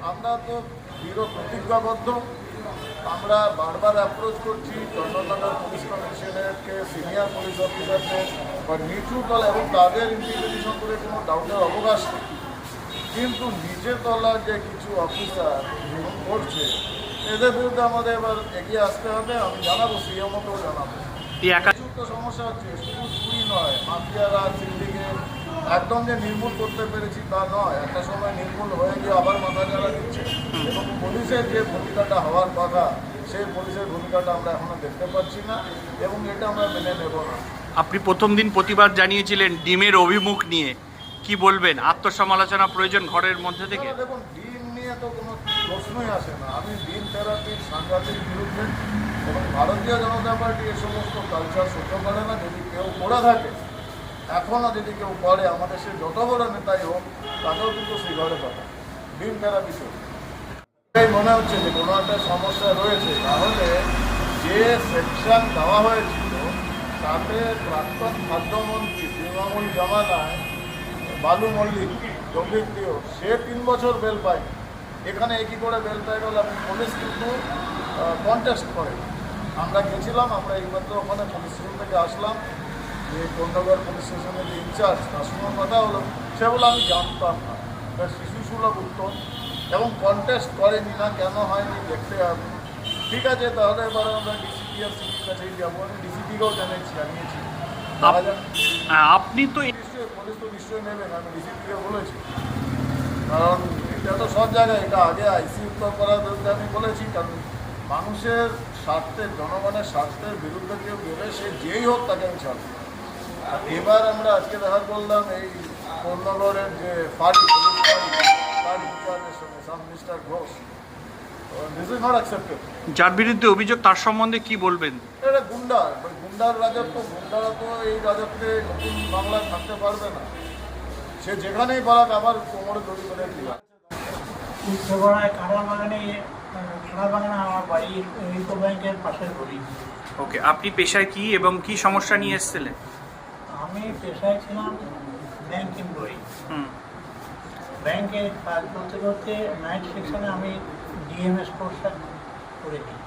আমরা তো দৃঢ় প্রতিজ্ঞাবদ্ধ। আমরা বারবার অ্যাপ্রোচ করছি চন্দননগর পুলিশ কমিশনারকে, সিনিয়র পুলিশ অফিসারকে বা নিচু তলা, এবং তাদের ইন্টিগ্রেশন করে কোনো ডাউটের অবকাশ নেই। কিন্তু নিচের তলার যে কিছু অফিসার করছে, এদের বিরুদ্ধে আমাদের এবার এগিয়ে আসতে হবে। আমি জানাবো, সিএম মতো জানাবো। প্রচুর তো সমস্যা হচ্ছে, শুধু চুরি নয়, মাফিয়ারা, সিন্ডিকেট একদম যে নির্মূল করতে পেরেছি তা নয়। একটা সময় নির্মূল হয়ে গিয়ে আবার মাথা চাড়া দিচ্ছে, এবং পুলিশের যে ভূমিকাটা হওয়ার কথা, সেই পুলিশের ভূমিকাটা আমরা এখনো দেখতে পাচ্ছি না, এবং এটা আমরা মেনে নেব না। আপনি প্রথম দিন প্রতিবাদ জানিয়েছিলেন ডিমের অভিমুখ নিয়ে, কি বলবেন? আত্মসমালোচনা প্রয়োজন ঘরের মধ্যে থেকে? দেখুন, ডিম নিয়ে তো কোনো প্রশ্নই আসে না। আমি ডিম থেরাপির সাংঘাতিক বিরুদ্ধে, এবং ভারতীয় জনতা পার্টি এ সমস্ত কালচার সহ্য করে না। যদি কেউ করে থাকে, এখনও যদি কেউ করে, আমাদের সে যত বড় নেতাই হোক, তাকেও কিন্তু সেই ঘরে কথা ডিম থেরাপি চলবে। এই মনে হচ্ছে যে কোনো একটা সমস্যা রয়েছে, তাহলে যে সেকশন দেওয়া হয়েছিল তাতে প্রাক্তন খাদ্যমন্ত্রী তৃণমূল জামানায় বালু মল্লিক, জঙ্গিপ্রিয়, সে 3 বছর বেল পায়। এখানে একই করে বেল পেয়ে গেল, এবং পুলিশ কিন্তু কন্টেস্ট করে। আমরা গেছিলাম, আমরা এইমাত্র ওখানে পুলিশ স্টেশন থেকে আসলাম, যে কোন্নগর পুলিশ স্টেশনের যে ইনচার্জ, তার সঙ্গে কথা হলো, সে বলে আমি জানতাম না। তার শিশুসুলভ উত্তর, এবং কন্টেস্ট করেনি না, কেন হয়নি দেখতে হবে। ঠিক আছে, তাহলে এবার আমরা ডিসিপি আর সিপির কাছেই যাবো। আমি ডিসিপিকেও জানিয়েছি। আপনি তো নিশ্চয়ই পুলিশ তো নিশ্চয়ই নেবেন, আমি ডিসিপিকে বলেছি। কারণ এটা তো সব জায়গায়, এটা আগে আইসি উত্তর করার বিরুদ্ধে আমি বলেছি। কারণ মানুষের স্বার্থে, জনগণের স্বার্থের বিরুদ্ধে কেউ গেলে, সে যেই হোক তাকে আমি ছাড়ব। আর এবার আমরা আজকে দেখা করলাম এই কোন্নগরের যে ফাঁড়ি, তার ইনচার্জের সঙ্গে, sub minister Ghosh. This is not acceptable. যার বিরুদ্ধে অভিযোগ তার সম্বন্ধে কি বলবেন? এটা গুন্ডার রাজত্ব। গুন্ডারা তো এই রাজত্বে নতুন বাংলায় থাকতে পারবে না। সে যেখানেই পারাক, আবার কোমরে তৈরি করে দেওয়া। উত্তরপাড়ায় কাঁড়াবাগানে আমার বাড়ি ইউকো ব্যাংকের পাশের বাড়ি। ওকে, আপনি পেশায় কি এবং কি সমস্যা নিয়ে এসেছিলেন? আমি পেশায় ছিলাম ব্যাংক এমপ্লয়ি। ব্যাংকে কাজ করতে করতে নাইট সেকশনে আমি ডিএমএস কোর্সটা করে নিই।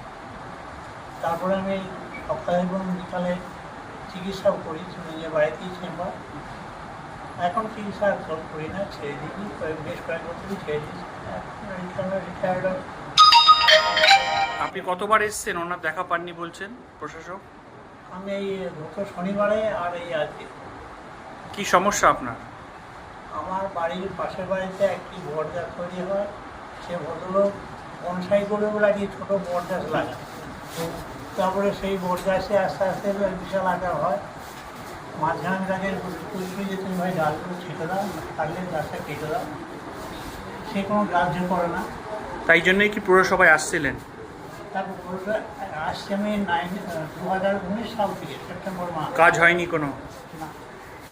তারপরে আমি সপ্তাহে এবং বিকালে চিকিৎসাও করি, নিজের বাড়িতেই চেম্বার। এখন চিকিৎসা করি না, ছেড়ে দিই। বেশ কয়েক বছরই ছেড়ে দিই। রিটায়ার্ড। আপনি কতবার এসেছেন? ওনার দেখা পাননি বলছেন প্রশাসক। আমি এই গত শনিবারে আর এই আজকে। কি সমস্যা আপনার? আমার বাড়ির পাশের বাড়িতে একটি বটগাছ তৈরি হয়। সে ভদ্রলোক বনসাই করে লাগিয়ে ছোটো বটগাছ লাগায়। তারপরে সেই বটগাছে আস্তে আস্তে বিশাল আকার হয়। মাঝখানে তাকে কুচি যে তুমি ভাই ডালগুলো ছেটে দাও, থাকলে গাছটা কেটে দাও। সে কোনো গ্রাহ্য করে না। তাই জন্যই কি পুরসভায় আসছিলেন? তারপর আসছে আমি 2019 সাল থেকে, সেপ্টেম্বর মাস। কাজ হয়নি কোনো? না।